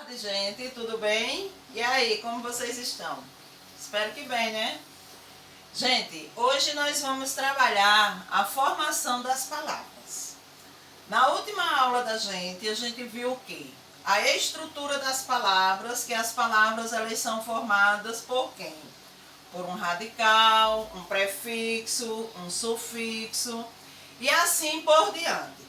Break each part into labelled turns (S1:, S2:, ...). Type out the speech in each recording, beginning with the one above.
S1: Boa tarde, gente, tudo bem? E aí, como vocês estão? Espero que bem, né? Gente, hoje nós vamos trabalhar a formação das palavras. Na última aula da gente, a gente viu o quê? A estrutura das palavras, que as palavras elas são formadas por quem? Por um radical, um prefixo, um sufixo e assim por diante.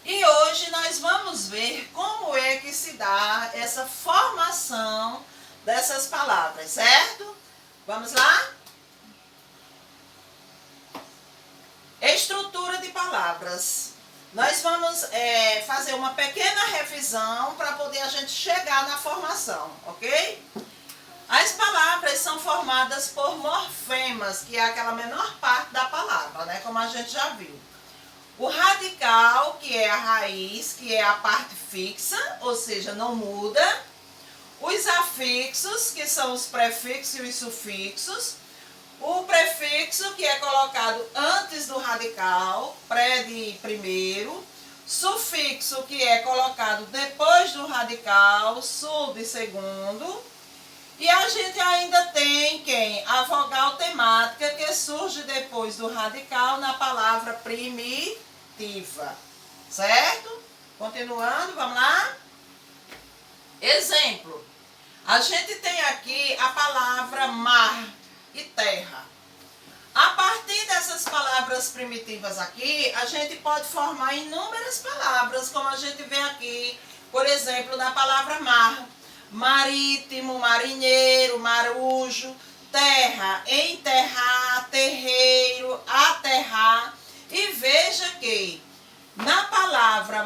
S1: E hoje nós vamos ver como é que se dá essa formação dessas palavras, certo? Vamos lá? Estrutura de palavras. Nós vamos fazer uma pequena revisão para poder a gente chegar na formação, ok? As palavras são formadas por morfemas, que é aquela menor parte da palavra, né? Como a gente já viu. O radical, que é a raiz, que é a parte fixa, ou seja, não muda. Os afixos, que são os prefixos e os sufixos. O prefixo, que é colocado antes do radical, pré de primeiro. Sufixo, que é colocado depois do radical, su de segundo. E a gente ainda tem quem? A vogal temática, que surge depois do radical na palavra primitiva. Certo? Continuando, vamos lá? Exemplo. A gente tem aqui a palavra mar e terra. A partir dessas palavras primitivas aqui, a gente pode formar inúmeras palavras, como a gente vê aqui, por exemplo, na palavra mar. Marítimo, marinheiro, marujo, terra, enterrar, terreiro, aterrar. E veja que na palavra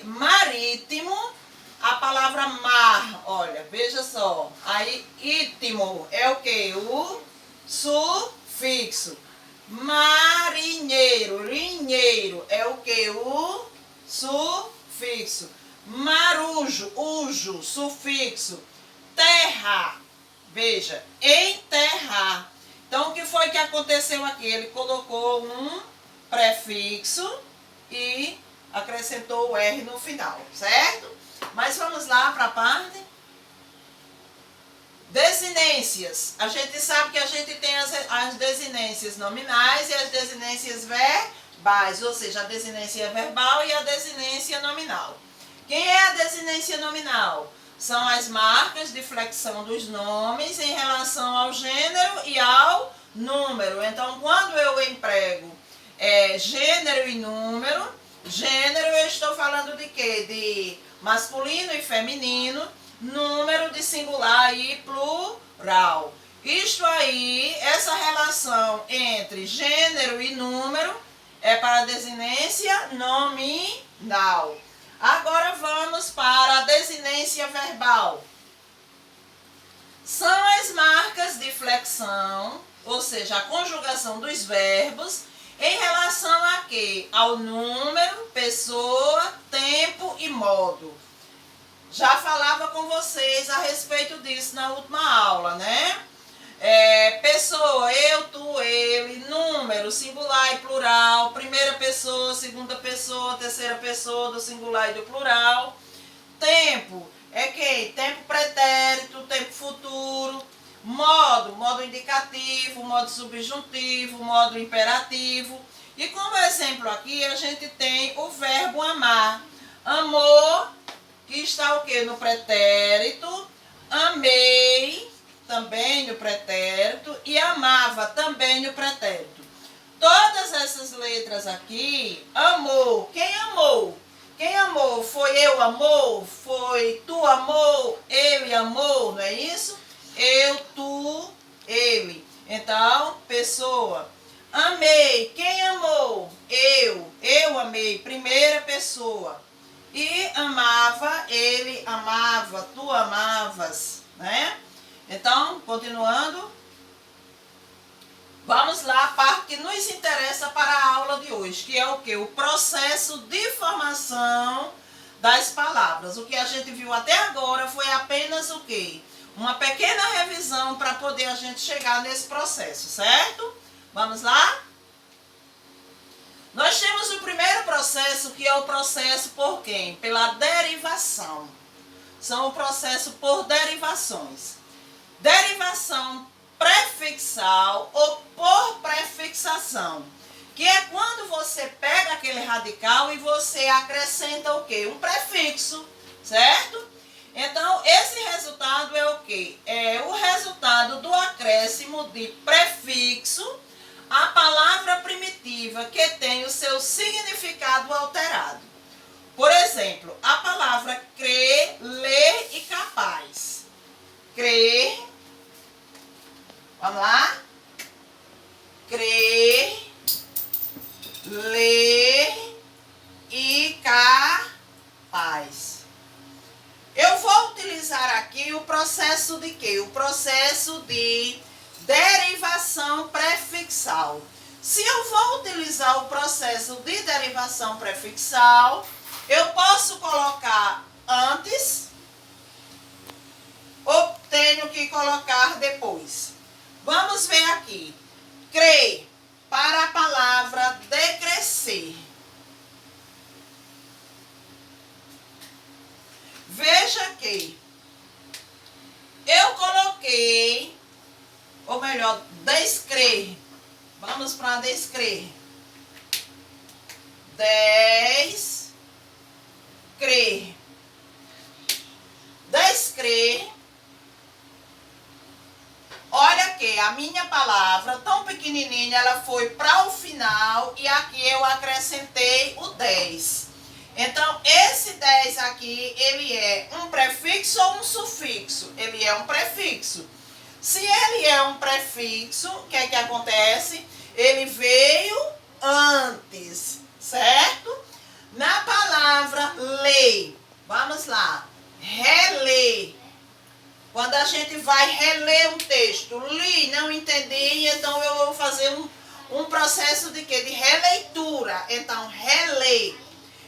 S1: marítimo, a palavra mar, olha, veja só, aí ítimo é o que? O sufixo. Marinheiro, rinheiro é o que? O sufixo. Marujo, ujo, sufixo. Terra, veja, enterrar. Então, o que foi que aconteceu aqui? Ele colocou um prefixo e acrescentou o R no final, certo? Mas vamos lá para a parte. Desinências. A gente sabe que a gente tem as desinências nominais e as desinências verbais, ou seja, a desinência verbal e a desinência nominal. Quem é a desinência nominal? São as marcas de flexão dos nomes em relação ao gênero e ao número. Então, quando eu emprego gênero e número, gênero eu estou falando de quê? De masculino e feminino, número de singular e plural. Isto aí, essa relação entre gênero e número é para a desinência nominal. Agora vamos para a desinência verbal. São as marcas de flexão, ou seja, a conjugação dos verbos, em relação a quê? Ao número, pessoa, tempo e modo. Já falava com vocês a respeito disso na última aula, né? Pessoa, eu, tu, ele, número, singular e plural, primeira pessoa, segunda pessoa, terceira pessoa do singular e do plural. Tempo, quem? Tempo pretérito, tempo futuro. Modo, modo indicativo, modo subjuntivo, modo imperativo. E como exemplo aqui, a gente tem o verbo amar. Amor, que está o quê? No pretérito. Amei, também no pretérito, e amava, também no pretérito. Todas essas letras aqui, amou. Quem amou? Quem amou? Foi eu amou? Foi tu amou? Ele amou? Não é isso? Eu, tu, ele. Então, pessoa. Amei. Quem amou? Eu amei. Primeira pessoa. E amava, ele amava, tu amavas, né? Então, continuando, vamos lá, a parte que nos interessa para a aula de hoje, que é o quê? O processo de formação das palavras. O que a gente viu até agora foi apenas o quê? Uma pequena revisão para poder a gente chegar nesse processo, certo? Vamos lá? Nós temos o primeiro processo, que é o processo por quem? Pela derivação. são o processo por derivações. Derivação prefixal ou por prefixação, que é quando você pega aquele radical e você acrescenta o quê? Um prefixo, certo? Então, esse resultado é o quê? É o resultado do acréscimo de prefixo à palavra primitiva que tem o seu significado alterado. Por exemplo, a palavra crer, ler e capaz. Crer, vamos lá? Crer, ler e capaz. Eu vou utilizar aqui o processo de quê? O processo de derivação prefixal. Se eu vou utilizar o processo de derivação prefixal, eu posso colocar antes ou tenho que colocar depois. Vamos ver aqui. Crer, para a palavra decrescer. Veja que eu coloquei, ou melhor, descrer. Vamos para descrer. Descrer. Descrer. Olha que a minha palavra, tão pequenininha, ela foi para o final e aqui eu acrescentei o 10. Então, esse 10 aqui, ele é um prefixo ou um sufixo? Ele é um prefixo. Se ele é um prefixo, o que é que acontece? Ele veio antes, certo? Na palavra ler, vamos lá, reler. Quando a gente vai reler um texto, li, não entendi, então eu vou fazer um processo de quê? De releitura. Então, reler.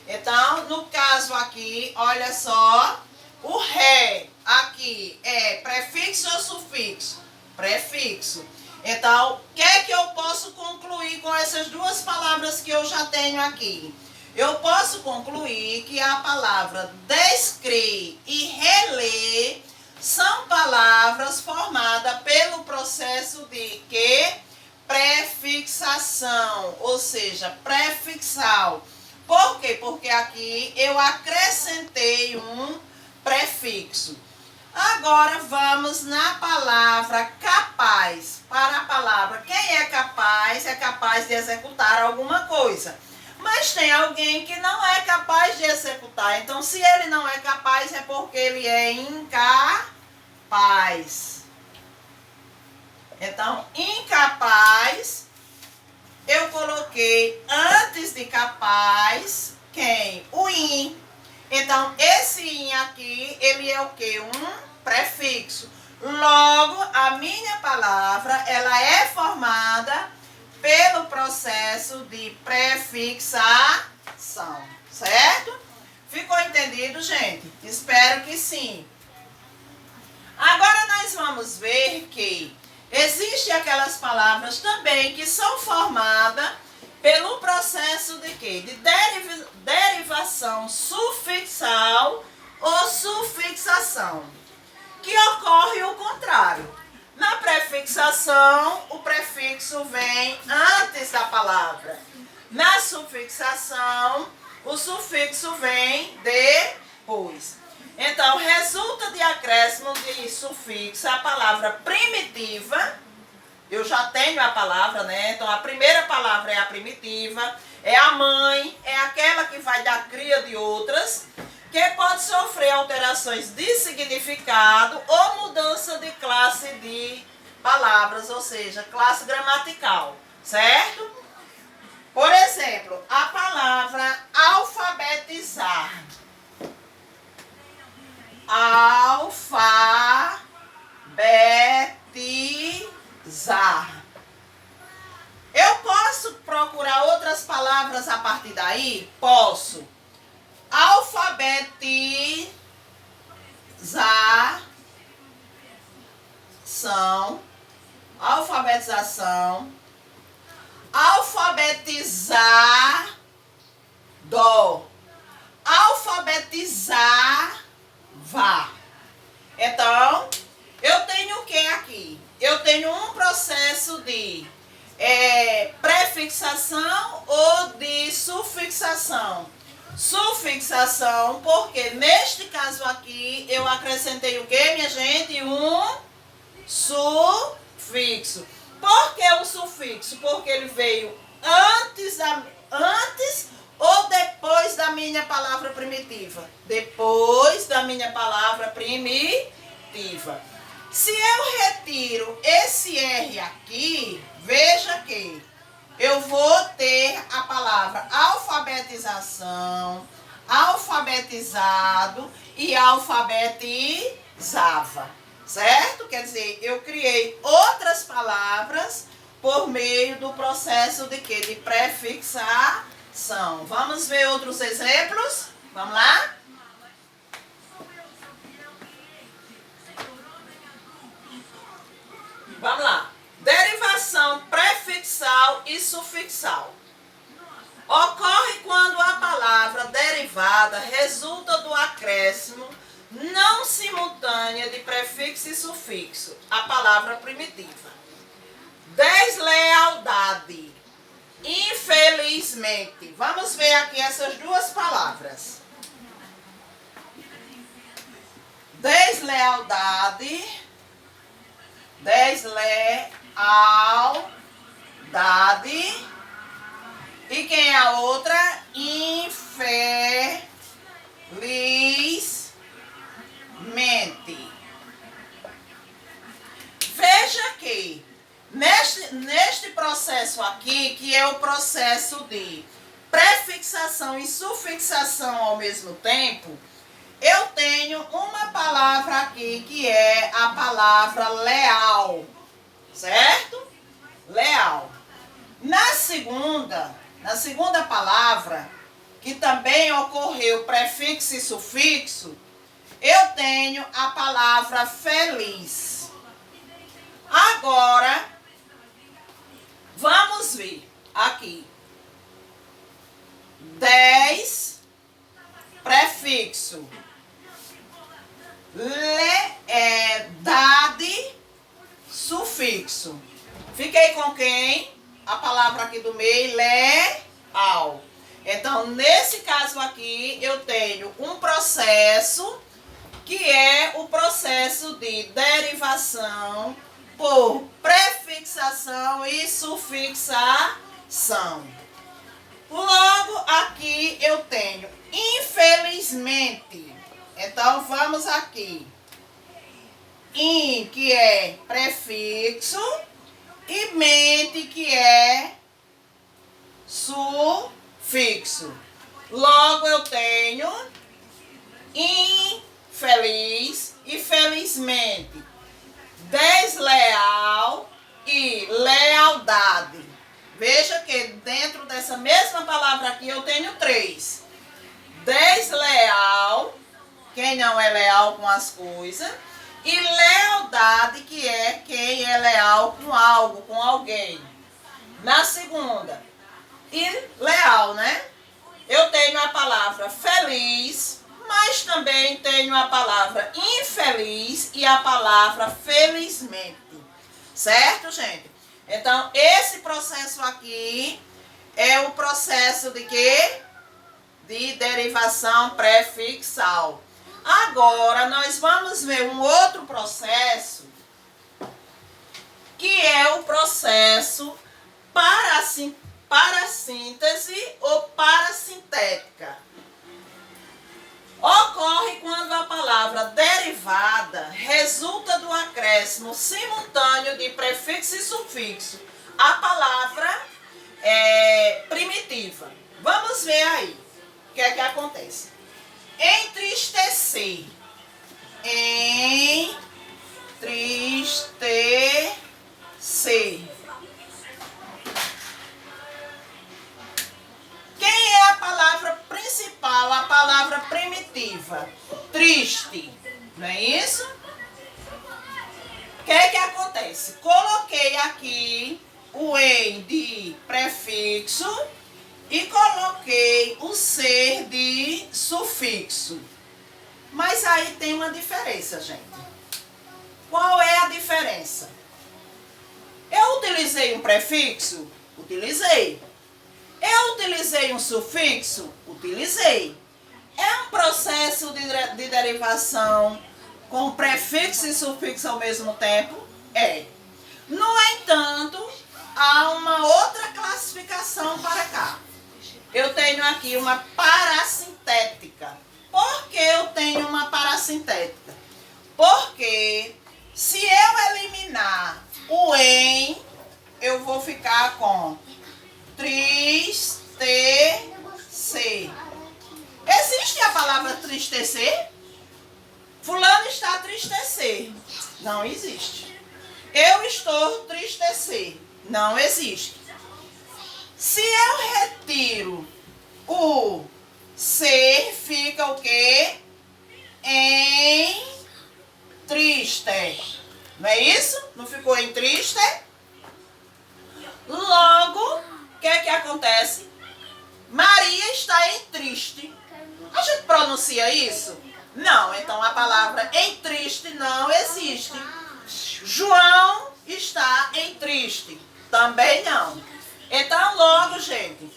S1: Então, no caso aqui, olha só, o ré aqui é prefixo ou sufixo? Prefixo. Então, o que é que eu posso concluir com essas duas palavras que eu já tenho aqui? Eu posso concluir que a palavra descrer e reler são palavras formadas pelo processo de quê? Prefixação, ou seja, prefixal. Por quê? Porque aqui eu acrescentei um prefixo. Agora vamos na palavra capaz. Para a palavra quem é capaz de executar alguma coisa. Mas tem alguém que não é capaz de executar. Então, se ele não é capaz, é porque ele é incapaz. Então, incapaz, eu coloquei antes de capaz, quem? O in. Então, esse in aqui, ele é o quê? Um prefixo. Logo, a minha palavra, ela é formada pelo processo de prefixação, certo? Ficou entendido, gente? Espero que sim. Agora nós vamos ver que existem aquelas palavras também que são formadas pelo processo de quê? De derivação sufixal ou sufixação, que ocorre o contrário. Na prefixação, o prefixo vem antes da palavra. Na sufixação, o sufixo vem depois. Então, resulta de acréscimo de sufixo a palavra primitiva. Eu já tenho a palavra, né? Então, a primeira palavra é a primitiva, é a mãe, é aquela que vai dar cria de outras, que pode sofrer alterações de significado ou mudança de classe de palavras, ou seja, classe gramatical, certo? Por exemplo, a palavra alfabetizar. Alfabetizar. Eu posso procurar outras palavras a partir daí? Posso. Alfabetização, alfabetizar, alfabetizar, vá. de prefixação ou de sufixação? Sufixação, porque neste caso aqui eu acrescentei o que, minha gente? Um sufixo. Por que o sufixo? Porque ele veio antes ou depois da minha palavra primitiva? Depois da minha palavra primitiva. Se eu retiro esse R aqui, veja que eu vou ter a palavra alfabetização, alfabetizado e alfabetizava, certo? Quer dizer, eu criei outras palavras por meio do processo de quê? De prefixação. Vamos ver outros exemplos? Vamos lá? Vamos lá. Derivação prefixal e sufixal. Ocorre quando a palavra derivada resulta do acréscimo não simultânea de prefixo e sufixo, a palavra primitiva. Deslealdade. Infelizmente. Vamos ver aqui essas duas palavras. Deslealdade. Deslealdade. E quem é a outra? Infelizmente. Veja que neste processo aqui, que é o processo de prefixação e sufixação ao mesmo tempo, eu tenho uma palavra aqui que é a palavra leal, certo? Leal. Na segunda palavra, que também ocorreu prefixo e sufixo, eu tenho a palavra feliz. Agora, vamos ver aqui. 10, prefixo. Leedade, sufixo. Fiquei com quem? A palavra aqui do meio, leal. Então, nesse caso aqui, eu tenho um processo que é o processo de derivação por prefixação e sufixação. Logo, aqui eu tenho infelizmente. Então, vamos aqui. In, que é prefixo, e mente, que é sufixo. Logo, eu tenho infeliz e felizmente. Desleal e lealdade. Veja que dentro dessa mesma palavra aqui eu tenho 3. Desleal, quem não é leal com as coisas, e lealdade, que é quem é leal com algo, com alguém. Na segunda, e leal, né? Eu tenho a palavra feliz, mas também tenho a palavra infeliz e a palavra felizmente. Certo, gente? Então, esse processo aqui é o processo de quê? De derivação prefixal. Agora, nós vamos ver um outro processo, que é o processo parassíntese ou parasintética. Ocorre quando a palavra derivada resulta do acréscimo simultâneo de prefixo e sufixo, a palavra primitiva. Vamos ver aí o que é que acontece. Entristecer. Entristecer. Quem é a palavra principal, a palavra primitiva? Triste. Não é isso? O que é que acontece? Coloquei aqui o em de prefixo e coloquei o ser de sufixo. Mas aí tem uma diferença, gente. Qual é a diferença? Eu utilizei um prefixo? Utilizei. Eu utilizei um sufixo? Utilizei. É um processo de derivação com prefixo e sufixo ao mesmo tempo? É. No entanto, há uma outra classificação para cá. Eu tenho aqui uma parasintética. Por que eu tenho uma parasintética? Porque se eu eliminar o em, eu vou ficar com tristecer. Existe a palavra tristecer? Fulano está a tristecer. Não existe. Eu estou tristecer. Não existe. Se eu retiro o ser, fica o quê? Em triste. Não é isso? Não ficou em triste? Logo, o que é que acontece? Maria está em triste. A gente pronuncia isso? Não, então a palavra em triste não existe. João está em triste. Também não. Então, logo, gente,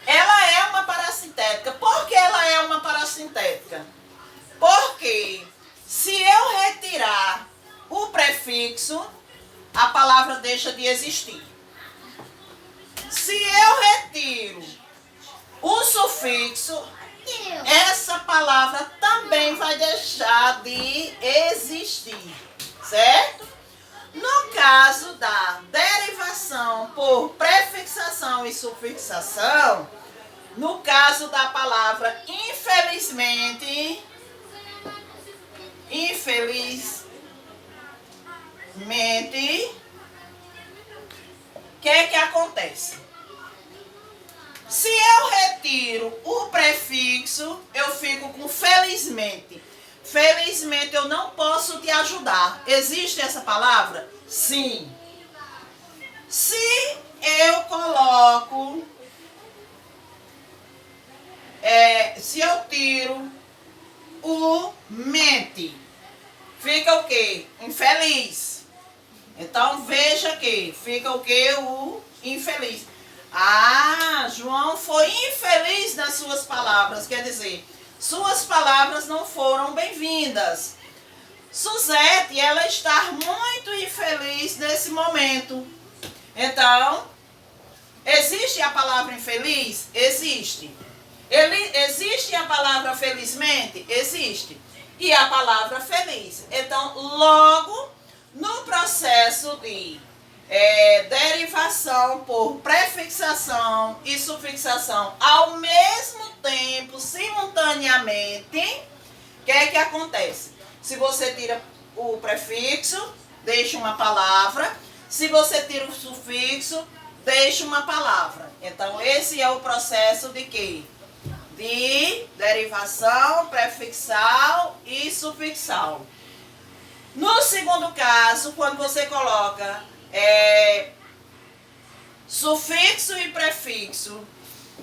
S1: ela é uma parasintética. Por que ela é uma parasintética? Porque se eu retirar o prefixo, a palavra deixa de existir. Se eu retiro o sufixo, essa palavra também vai deixar de existir, certo? No caso da derivação por prefixação e sufixação, no caso da palavra infelizmente, o que é que acontece? Se eu retiro o prefixo, eu fico com felizmente. Felizmente eu não posso te ajudar. Existe essa palavra? Sim. Se eu coloco, se eu tiro o mente, fica o quê? Infeliz. Então veja que fica o quê? O infeliz. Ah, João foi infeliz nas suas palavras, quer dizer, suas palavras não foram bem-vindas. Suzete, ela está muito infeliz nesse momento. Então, existe a palavra infeliz? Existe. Existe a palavra felizmente? Existe. E a palavra feliz. Então, logo, no processo de derivação por prefixação e sufixação ao mesmo tempo, simultaneamente, o que é que acontece? Se você tira o prefixo, deixa uma palavra. Se você tira o sufixo, deixa uma palavra. Então, esse é o processo de quê? De derivação prefixal e sufixal. No segundo caso, quando você coloca sufixo e prefixo,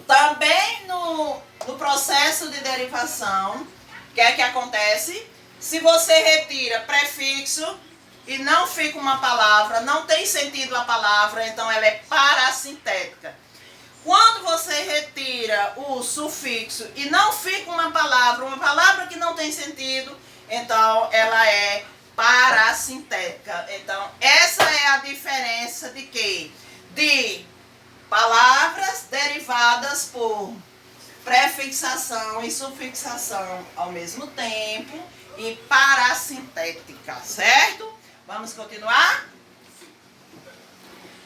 S1: também no processo de derivação, o que é que acontece? Se você retira prefixo e não fica uma palavra, não tem sentido a palavra, então ela é parasintética. Quando você retira o sufixo e não fica uma palavra que não tem sentido, então ela é parasintética. Então, essa é a diferença de quê? De palavras derivadas por prefixação e sufixação ao mesmo tempo e parasintética, certo? Vamos continuar?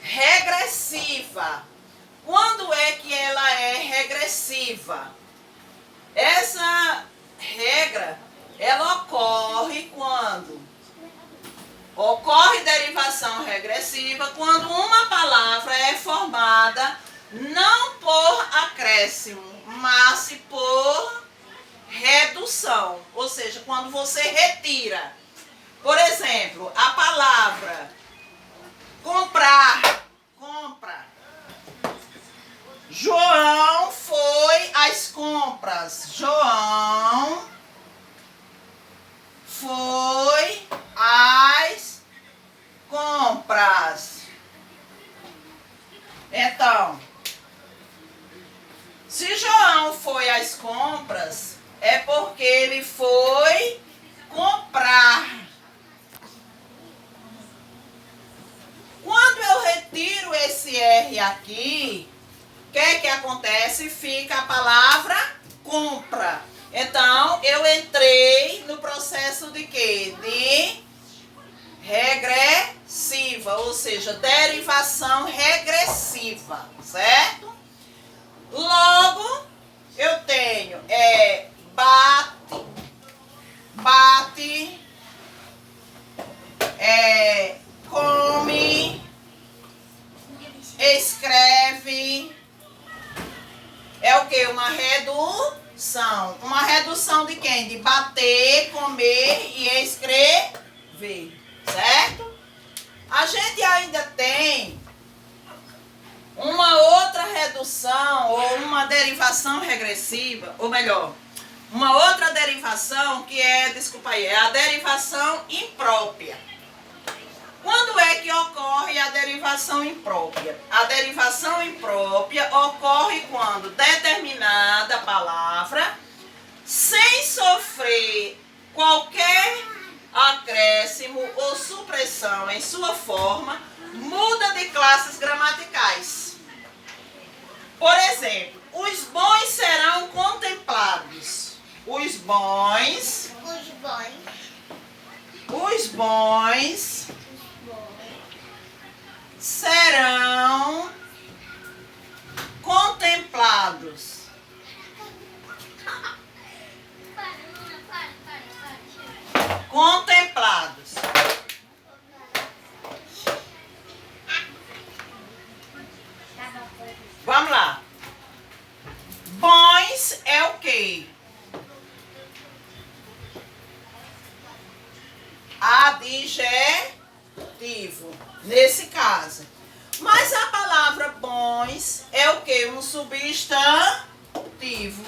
S1: Regressiva. Quando é que ela é regressiva? Essa regra, ela ocorre quando? Ocorre derivação regressiva quando uma palavra é formada não por acréscimo, mas por redução. Ou seja, quando você retira, por exemplo, a palavra comprar, compra. João foi às compras. João foi às compras. especifica a palavra compra. Então, eu entrei no processo de quê? De regressiva, ou seja, derivação regressiva, certo? Logo, eu tenho bate, come, escreve. É o que? Uma redução. Uma redução de quem? De bater, comer e escrever. Certo? A gente ainda tem uma outra redução ou uma derivação regressiva, ou melhor, uma outra derivação que é, desculpa aí, é a derivação imprópria. Quando é que ocorre a derivação imprópria? A derivação imprópria ocorre quando determinada palavra, sem sofrer qualquer acréscimo ou supressão em sua forma, muda de classes gramaticais. Por exemplo, os bons serão contemplados. Os bons serão contemplados. Contemplados. Vamos lá. Bons é o quê? Adjetivo, nesse caso. Mas a palavra bons é o quê? Um substantivo.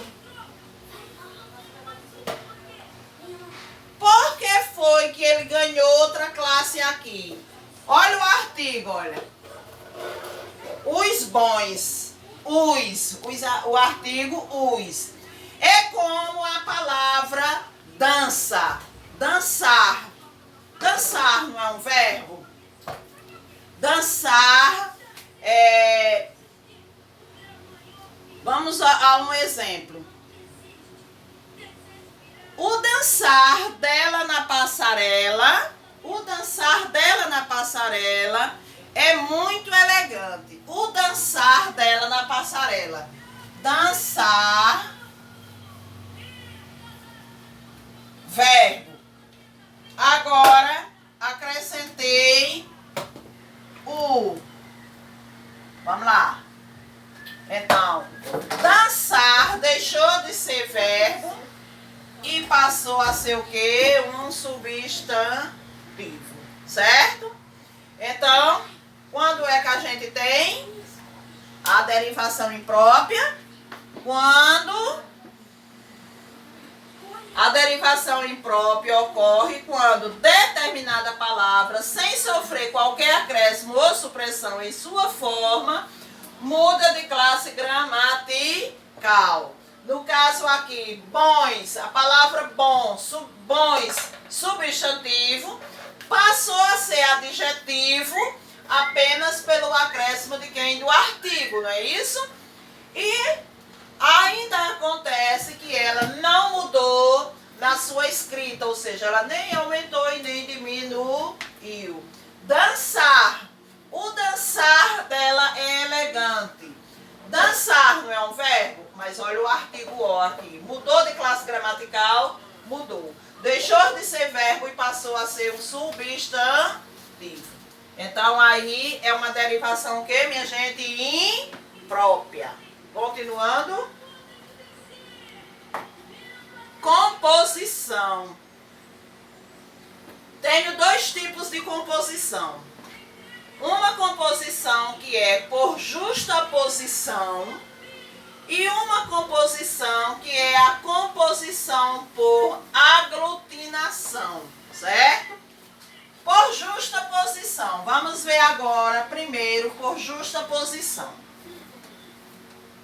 S1: Por que foi que ele ganhou outra classe aqui? Olha o artigo, olha. Os bons. O artigo os. É como a palavra dança. Dançar. Dançar não é um verbo? Dançar é... Vamos a um exemplo. O dançar dela na passarela, é muito elegante. O dançar dela na passarela. Dançar, verbo. Agora, acrescentei o. Vamos lá. Então, dançar deixou de ser verbo e passou a ser o quê? Um substantivo, certo? Então, quando é que a gente tem a derivação imprópria? Quando a derivação imprópria ocorre quando determinada palavra, sem sofrer qualquer acréscimo ou supressão em sua forma, muda de classe gramatical. No caso aqui, bons, a palavra bons, substantivo, passou a ser adjetivo apenas pelo acréscimo de quem? Do artigo, não é isso? E ainda acontece que ela não mudou na sua escrita, ou seja, ela nem aumentou e nem diminuiu. Dançar. O dançar dela é elegante. Dançar não é um verbo? Mas olha o artigo O aqui. Mudou de classe gramatical? Mudou. Deixou de ser verbo e passou a ser um substantivo. Então aí é uma derivação o quê, minha gente? Imprópria. Continuando. Composição. Tenho dois tipos de composição. Uma composição que é por justaposição e uma composição que é a composição por aglutinação, certo? Por justaposição. Vamos ver agora primeiro por justaposição.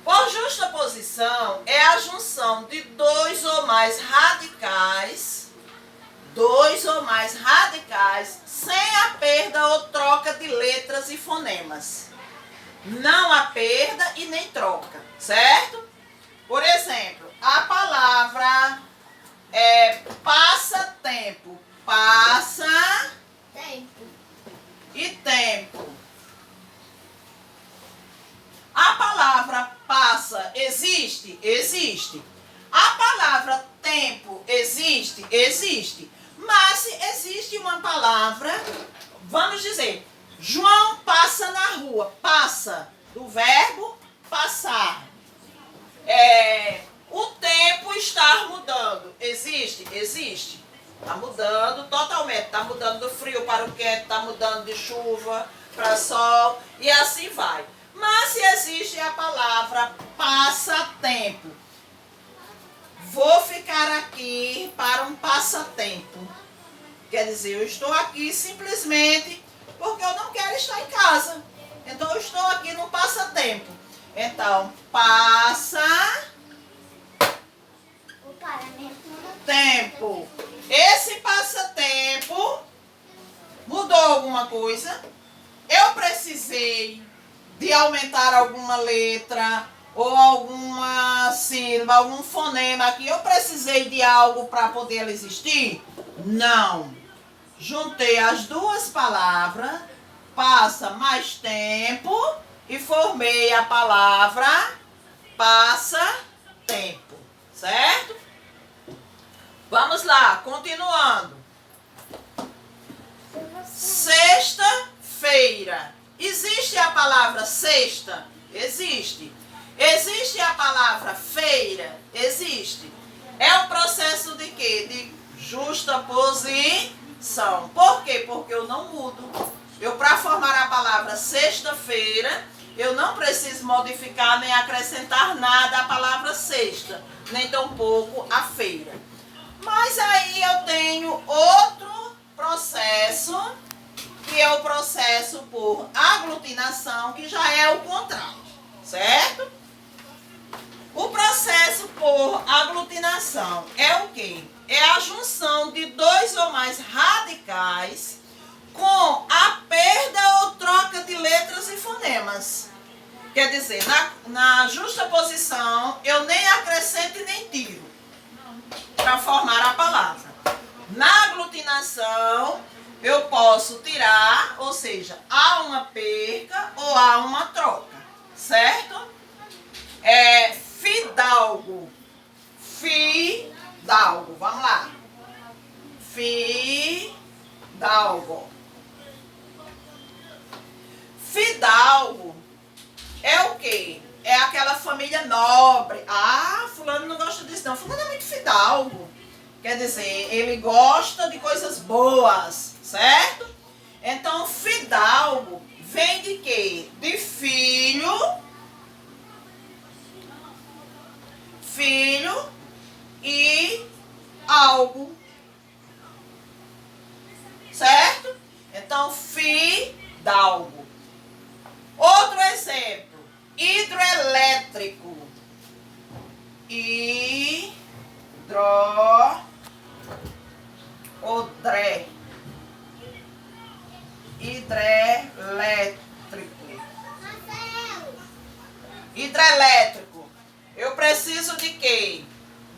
S1: Por justaposição é a junção de dois ou mais radicais, sem a perda ou troca de letras e fonemas. Não há perda e nem troca, certo? Por exemplo, a palavra passatempo. Passa
S2: Tempo.
S1: e tempo. A palavra passa existe? Existe. A palavra tempo existe? Existe. Mas existe uma palavra, vamos dizer, João passa na rua. Passa, do verbo passar. O tempo está mudando. Existe? Existe. Está mudando totalmente. Está mudando do frio para o quente, está mudando de chuva para sol e assim vai. Mas se existe a palavra passatempo, vou ficar aqui para um passatempo. Quer dizer, eu estou aqui simplesmente porque eu não quero estar em casa. Então eu estou aqui no passatempo. Então, passa
S2: O paramento.
S1: tempo. Esse passatempo mudou alguma coisa? Eu precisei de aumentar alguma letra ou alguma sílaba, algum fonema aqui. Eu precisei de algo para poder ela existir? Não. Juntei as duas palavras, passa mais tempo, e formei a palavra passa tempo, certo? Vamos lá, continuando. Sexta-feira. Existe a palavra sexta? Existe. Existe a palavra feira? Existe. É o processo de quê? De justaposição. Por quê? Porque eu não mudo. Eu, para formar a palavra sexta-feira, eu não preciso modificar nem acrescentar nada à palavra sexta, nem tampouco a feira. Mas aí eu tenho outro processo, que é o processo por aglutinação, que já é o contrário, certo? O processo por aglutinação é o quê? É a junção de dois ou mais radicais com a perda ou troca de letras e fonemas. Quer dizer, na justaposição, eu nem acrescento e nem tiro para formar a palavra. Na aglutinação, eu posso tirar, ou seja, há uma perca ou há uma troca, certo? Fidalgo. Fidalgo. Vamos lá. Fidalgo. Fidalgo é o quê? É aquela família nobre. Ah, fulano não gosta disso não. Fulano é muito fidalgo. Quer dizer, ele gosta de coisas boas, certo? Então, fidalgo vem de quê? De filho e algo. Certo? Então, fidalgo. Outro exemplo. Hidroelétrico. Hidrelétrico. Eu preciso de quê?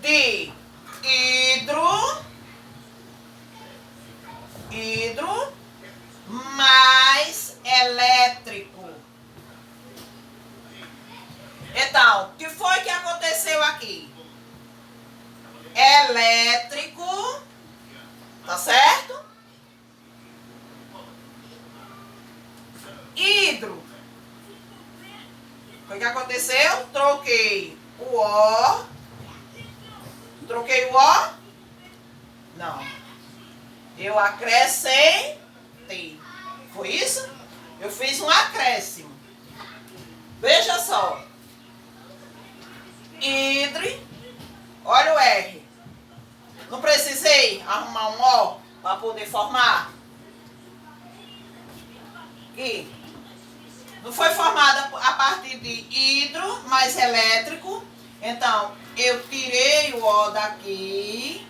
S1: De hidro mais elétrico. Então, o que foi que aconteceu aqui? Elétrico, tá certo? Hidro. O que aconteceu? Troquei o O. Troquei o O? Não. Eu acrescentei. Foi isso? Eu fiz um acréscimo. Veja só. Hidre. Olha o R. Não precisei arrumar um O para poder formar? Aqui. Não foi formada a partir de hidro mais elétrico. Então, eu tirei o O daqui.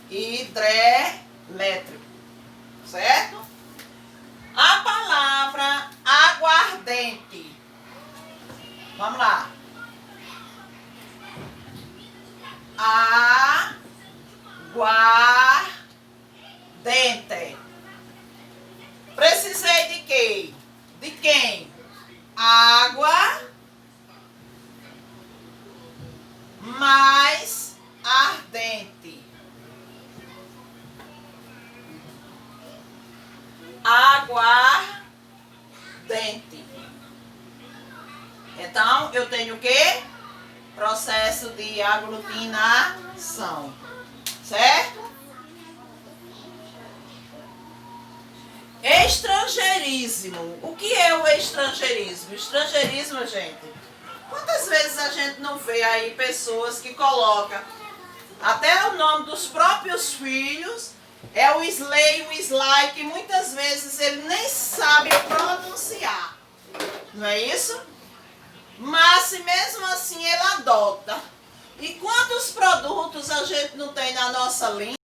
S1: Hidrelétrico. Certo? A palavra aguardente. Vamos lá. Aguardente. Precisei de quê? De quem? Água mais ardente. Aguardente. Então, eu tenho o quê? Processo de aglutinação. Certo? Estrangeirismo. O que é o estrangeirismo? Estrangeirismo, gente, quantas vezes a gente não vê aí pessoas que colocam até o nome dos próprios filhos, é o Slay, o Sly, que muitas vezes ele nem sabe pronunciar. Não é isso? Mas mesmo assim ele adota. E quantos produtos a gente não tem na nossa língua